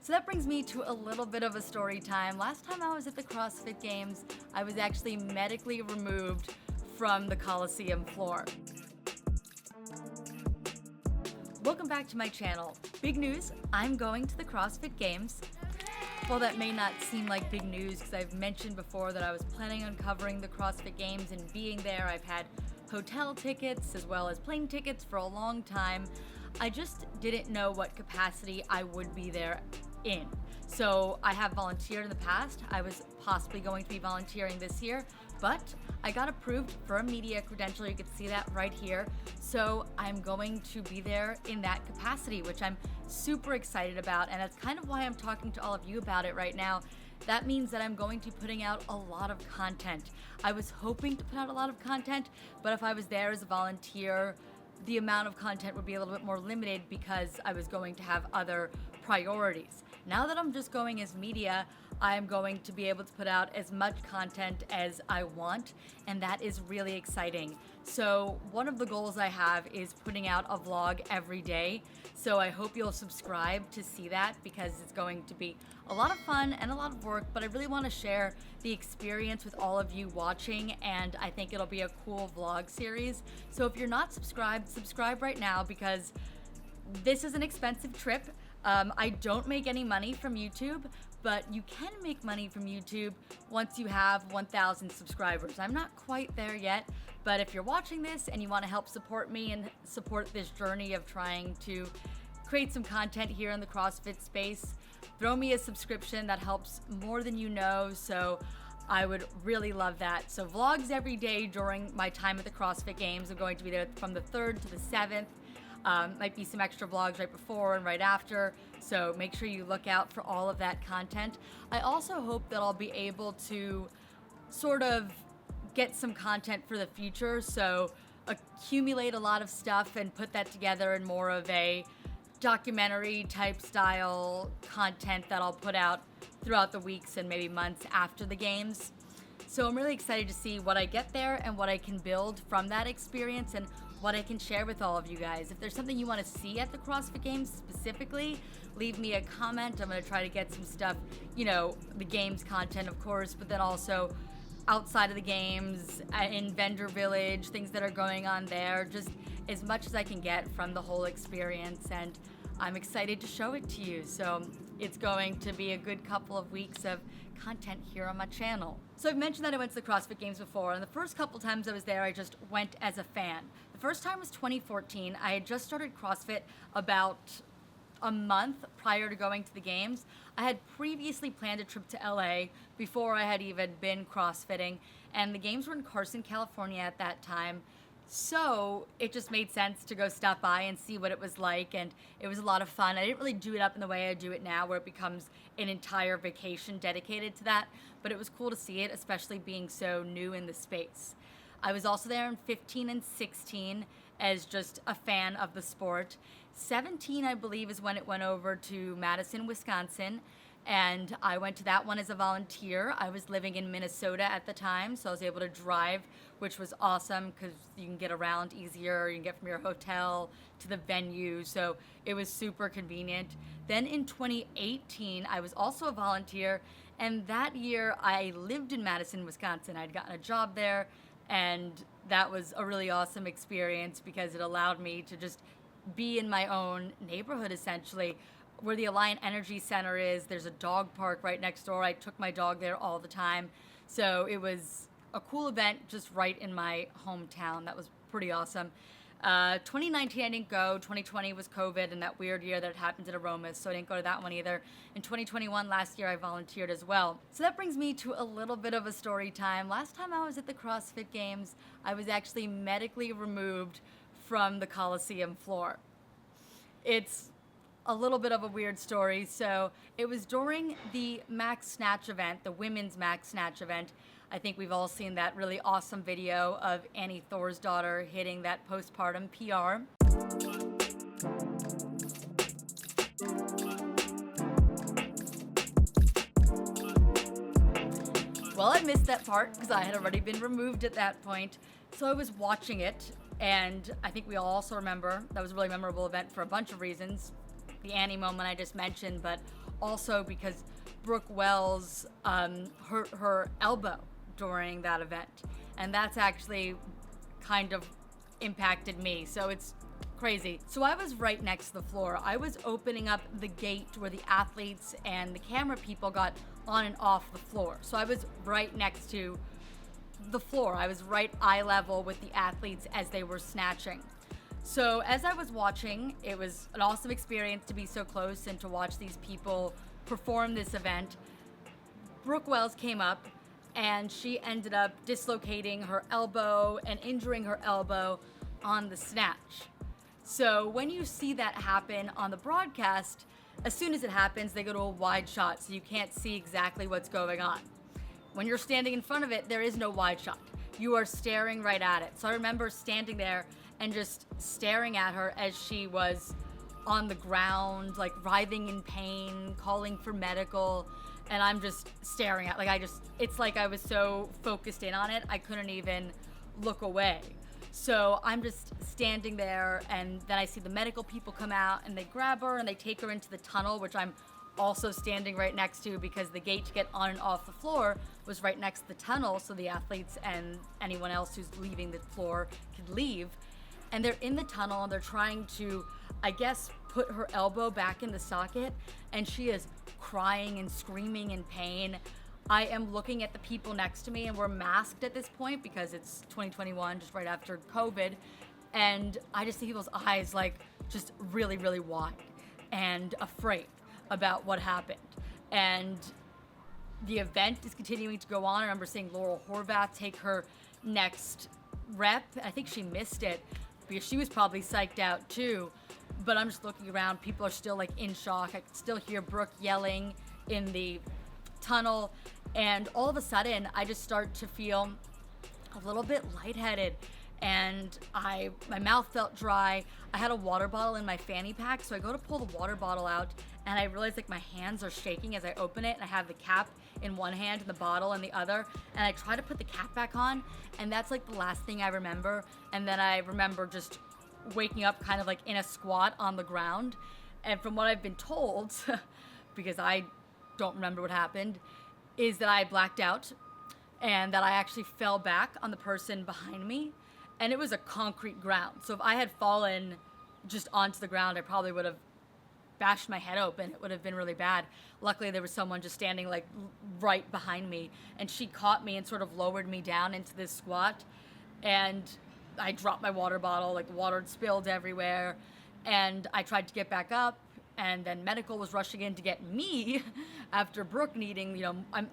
So that brings me to a little bit of a story time. Last time I was at the CrossFit Games, I was actually medically removed from the Coliseum floor. Welcome back to my channel. Big news, I'm going to the CrossFit Games. While that may not seem like big news because I've mentioned before that I was planning on covering the CrossFit Games and being there, I've had hotel tickets as well as plane tickets for a long time. I just didn't know what capacity I would be there in. So I have volunteered in the past. I was possibly going to be volunteering this year, but I got approved for a media credential. You can see that right here. So I'm going to be there in that capacity, which I'm super excited about. And that's kind of why I'm talking to all of you about it right now. That means that I'm going to be putting out a lot of content. I was hoping to put out a lot of content, but if I was there as a volunteer, the amount of content would be a little bit more limited because I was going to have other priorities. Now that I'm just going as media, I'm going to be able to put out as much content as I want, and that is really exciting. So one of the goals I have is putting out a vlog every day. So I hope you'll subscribe to see that because it's going to be a lot of fun and a lot of work, but I really want to share the experience with all of you watching, and I think it'll be a cool vlog series. So if you're not subscribed, subscribe right now because this is an expensive trip. I don't make any money from YouTube, but you can make money from YouTube once you have 1,000 subscribers. I'm not quite there yet, but if you're watching this and you want to help support me and support this journey of trying to create some content here in the CrossFit space, throw me a subscription. That helps more than you know, so I would really love that. So vlogs every day during my time at the CrossFit Games. I'm going to be there from the 3rd to the 7th. Might be some extra vlogs right before and right after, so make sure you look out for all of that content. I also hope that I'll be able to sort of get some content for the future, so accumulate a lot of stuff and put that together in more of a documentary type style content that I'll put out throughout the weeks and maybe months after the games. So I'm really excited to see what I get there and what I can build from that experience and what I can share with all of you guys. If there's something you want to see at the CrossFit Games specifically, leave me a comment. I'm going to try to get some stuff, the games content, of course, but then also outside of the games, in Vendor Village, things that are going on there, just as much as I can get from the whole experience. And I'm excited to show it to you. So it's going to be a good couple of weeks of content here on my channel. So I've mentioned that I went to the CrossFit Games before, and the first couple times I was there, I just went as a fan. The first time was 2014. I had just started CrossFit about a month prior to going to the games. I had previously planned a trip to LA before I had even been CrossFitting, and the games were in Carson, California at that time. So it just made sense to go stop by and see what it was like, and it was a lot of fun. I didn't really do it up in the way I do it now, where it becomes an entire vacation dedicated to that, but it was cool to see it, especially being so new in the space. I was also there in 15 and 16 as just a fan of the sport. 17, I believe, is when it went over to Madison, Wisconsin, and I went to that one as a volunteer. I was living in Minnesota at the time, so I was able to drive, which was awesome because you can get around easier. You can get from your hotel to the venue, so it was super convenient. Then in 2018, I was also a volunteer, and that year I lived in Madison, Wisconsin. I'd gotten a job there, and that was a really awesome experience because it allowed me to just be in my own neighborhood, essentially, where the Alliant Energy Center is. There's a dog park right next door. I took my dog there all the time. So it was a cool event just right in my hometown. That was pretty awesome. 2019 I didn't go. 2020 was COVID and that weird year that happened at Aromas, so I didn't go to that one either. In 2021, last year, I volunteered as well. So that brings me to a little bit of a story time. Last time I was at the CrossFit Games, I was actually medically removed from the Coliseum floor. It's a little bit of a weird story. So it was during the Max Snatch event, the women's Max Snatch event. I think we've all seen that really awesome video of Annie Thorisdottir hitting that postpartum PR. Well, I missed that part because I had already been removed at that point. So I was watching it, and I think we all also remember that was a really memorable event for a bunch of reasons. The Annie moment I just mentioned, but also because Brooke Wells hurt her elbow during that event. And that's actually kind of impacted me. So it's crazy. So I was right next to the floor. I was opening up the gate where the athletes and the camera people got on and off the floor. So I was right next to the floor. I was right eye level with the athletes as they were snatching. So as I was watching, it was an awesome experience to be so close and to watch these people perform this event. Brooke Wells came up and she ended up dislocating her elbow and injuring her elbow on the snatch. So when you see that happen on the broadcast, as soon as it happens, they go to a wide shot so you can't see exactly what's going on. When you're standing in front of it, there is no wide shot. You are staring right at it. So I remember standing there and just staring at her as she was on the ground, like writhing in pain, calling for medical, and I'm just staring at, it's like I was so focused in on it, I couldn't even look away. So I'm just standing there, and then I see the medical people come out and they grab her and they take her into the tunnel, which I'm also standing right next to because the gate to get on and off the floor was right next to the tunnel, so the athletes and anyone else who's leaving the floor could leave. And they're in the tunnel and they're trying to, I guess, put her elbow back in the socket, and she is crying and screaming in pain. I am looking at the people next to me, and we're masked at this point because it's 2021, just right after COVID, and I just see people's eyes like just really, really wide and afraid about what happened. And the event is continuing to go on. I remember seeing Laurel Horvath take her next rep. I think she missed it because she was probably psyched out too. But I'm just looking around. People are still like in shock. I can still hear Brooke yelling in the tunnel. And all of a sudden, I just start to feel a little bit lightheaded. And my mouth felt dry. I had a water bottle in my fanny pack, so I go to pull the water bottle out, and I realize like my hands are shaking as I open it, and I have the cap in one hand and the bottle in the other, and I try to put the cap back on, and that's like the last thing I remember. And then I remember just waking up kind of like in a squat on the ground. And from what I've been told, because I don't remember what happened, is that I blacked out and that I actually fell back on the person behind me. And it was a concrete ground. So if I had fallen just onto the ground, I probably would have bashed my head open. It would have been really bad. Luckily, there was someone just standing like right behind me, and she caught me and sort of lowered me down into this squat. And I dropped my water bottle, like the water had spilled everywhere. And I tried to get back up, and then medical was rushing in to get me after Brooke needing,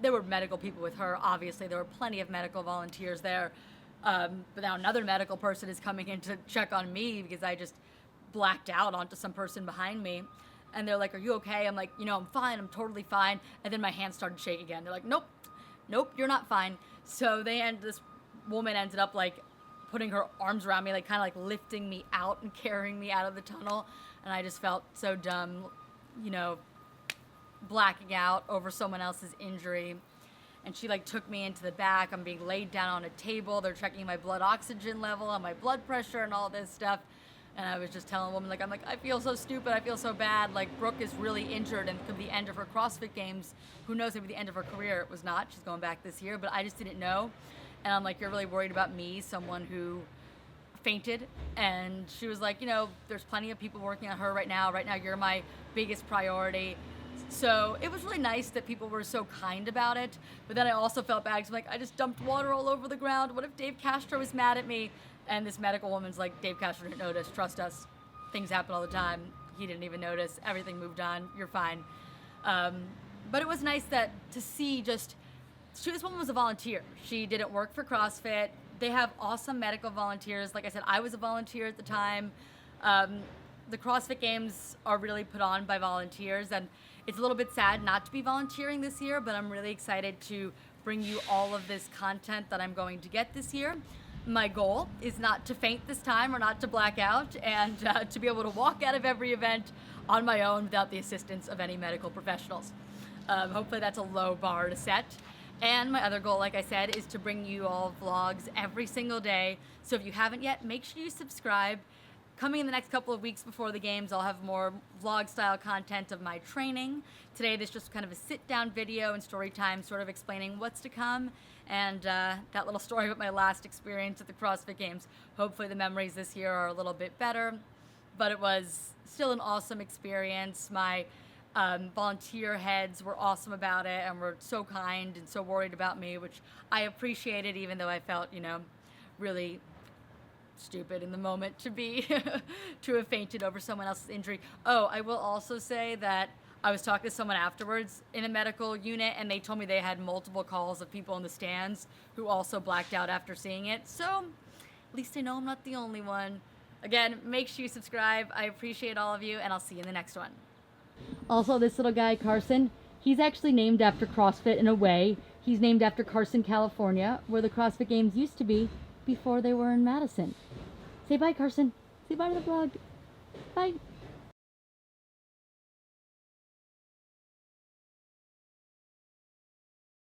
there were medical people with her, obviously. There were plenty of medical volunteers there. But now another medical person is coming in to check on me because I just blacked out onto some person behind me. And they're like, "Are you okay?" I'm like, "I'm fine. I'm totally fine." And then my hands started shaking again. They're like, nope, you're not fine. So this woman ended up like putting her arms around me, like kind of like lifting me out and carrying me out of the tunnel. And I just felt so dumb, blacking out over someone else's injury. And she like took me into the back. I'm being laid down on a table. They're checking my blood oxygen level and my blood pressure and all this stuff. And I was just telling a woman, I feel so stupid. I feel so bad. Like, Brooke is really injured and could be the end of her CrossFit Games. Who knows, maybe the end of her career. It was not. She's going back this year, but I just didn't know. And I'm like, "You're really worried about me, someone who fainted?" And she was like, "There's plenty of people working on her right now. Right now, you're my biggest priority." So it was really nice that people were so kind about it. But then I also felt bad because I'm like, I just dumped water all over the ground. What if Dave Castro is mad at me? And this medical woman's like, "Dave Castro didn't notice. Trust us. Things happen all the time. He didn't even notice. Everything moved on. You're fine." But it was nice to see this woman was a volunteer. She didn't work for CrossFit. They have awesome medical volunteers. Like I said, I was a volunteer at the time. The CrossFit Games are really put on by volunteers, and it's a little bit sad not to be volunteering this year, but I'm really excited to bring you all of this content that I'm going to get this year. My goal is not to faint this time or not to black out, and to be able to walk out of every event on my own without the assistance of any medical professionals. Hopefully that's a low bar to set. And my other goal, like I said, is to bring you all vlogs every single day. So if you haven't yet, make sure you subscribe. coming in the next couple of weeks before the games, I'll have more vlog-style content of my training. Today, this is just kind of a sit-down video and story time, sort of explaining what's to come, and that little story about my last experience at the CrossFit Games. Hopefully the memories this year are a little bit better, but it was still an awesome experience. My volunteer heads were awesome about it and were so kind and so worried about me, which I appreciated, even though I felt, really stupid in the moment to be to have fainted over someone else's injury. Oh, I will also say that I was talking to someone afterwards in a medical unit, and they told me they had multiple calls of people in the stands who also blacked out after seeing it. So at least I know I'm not the only one. Again, make sure you subscribe. I appreciate all of you, and I'll see you in the next one. Also, this little guy, Carson, he's actually named after CrossFit in a way. He's named after Carson, California, where the CrossFit Games used to be before they were in Madison. Say bye, Carson. Say bye to the vlog. Bye.